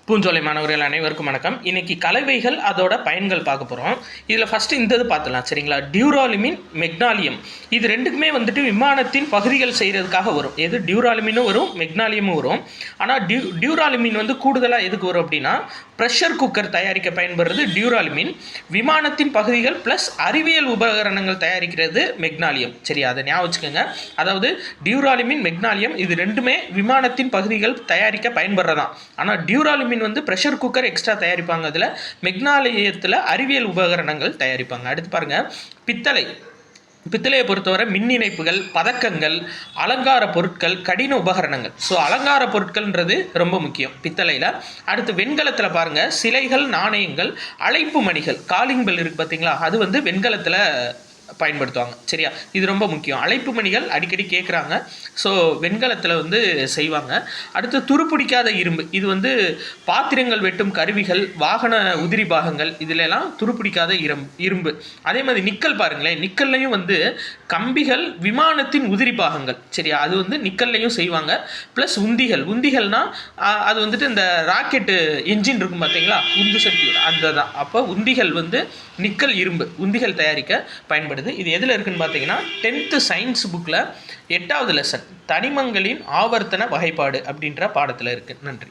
பூஞ்சோலை மாணவர்கள் அனைவருக்கும் வணக்கம். இன்னைக்கு கலவைகள் அதோட பயன்கள் பார்க்க போகிறோம். இதில் ஃபஸ்ட்டு இந்த இது பார்த்துலாம் சரிங்களா. டியூராலுமின், மெக்னாலியம் இது ரெண்டுக்குமே வந்துட்டு விமானத்தின் பகுதிகள் செய்கிறதுக்காக வரும். எது டியூராலுமினும் வரும், மெக்னாலியமும் வரும். ஆனால் டியூராலுமின் வந்து கூடுதலாக எதுக்கு வரும் அப்படின்னா, ப்ரெஷர் குக்கர் தயாரிக்க பயன்படுறது டியூராலுமின். விமானத்தின் பகுதிகள் ப்ளஸ் அறிவியல் உபகரணங்கள் தயாரிக்கிறது மெக்னாலியம். சரி, அதை ஞாபகம் வச்சுக்கோங்க. அதாவது டியூராலுமின், மெக்னாலியம் இது ரெண்டுமே விமானத்தின் பகுதிகள் தயாரிக்க பயன்படுறதான். ஆனால் டியூராலுமின் வந்து ப்ரெஷர் குக்கர் எக்ஸ்ட்ரா தயாரிப்பாங்க. அதில் மெக்னாலியத்தில் அறிவியல் உபகரணங்கள் தயாரிப்பாங்க. அடுத்து பாருங்கள், பித்தளையை பொறுத்தவரை மின் இணைப்புகள், பதக்கங்கள், அலங்கார பொருட்கள், கடின உபகரணங்கள். ஸோ அலங்கார பொருட்கள்ன்றது ரொம்ப முக்கியம் பித்தளையில். அடுத்து வெண்கலத்தில் பாருங்கள், சிலைகள், நாணயங்கள், அழைப்பு மணிகள், காலிங் பெல் இருக்குது பார்த்தீங்களா, அது வந்து வெண்கலத்தில் பயன்படுத்துவாங்க. சரியா, இது ரொம்ப முக்கியம். அழைப்பு மணிகள் அடிக்கடி கேட்குறாங்க. ஸோ வெண்கலத்தில் வந்து செய்வாங்க. அடுத்து துருப்பிடிக்காத இரும்பு, இது வந்து பாத்திரங்கள் வெட்டும் கருவிகள், வாகன உதிரி பாகங்கள், இதிலெல்லாம் துருப்பிடிக்காத இரும்பு. அதே மாதிரி நிக்கல் பாருங்களேன், நிக்கல்லையும் வந்து கம்பிகள், விமானத்தின் உதிரி பாகங்கள். சரியா, அது வந்து நிக்கல்லையும் செய்வாங்க. ப்ளஸ் உந்திகள்னால் அது வந்துட்டு இந்த ராக்கெட்டு என்ஜின் இருக்கும் பார்த்தீங்களா, உந்து சக்தி அந்த தான். அப்போ உந்திகள் வந்து நிக்கல், இரும்பு உந்திகள் தயாரிக்க பயன்படுது. இது எதில் இருக்குன்னு பார்த்தீங்கன்னா 10th சயின்ஸ் புக்கில் 8வது லெசன் தனிமங்களின் ஆவர்த்தன வகைப்பாடு அப்படின்ற பாடத்தில் இருக்குது. நன்றி.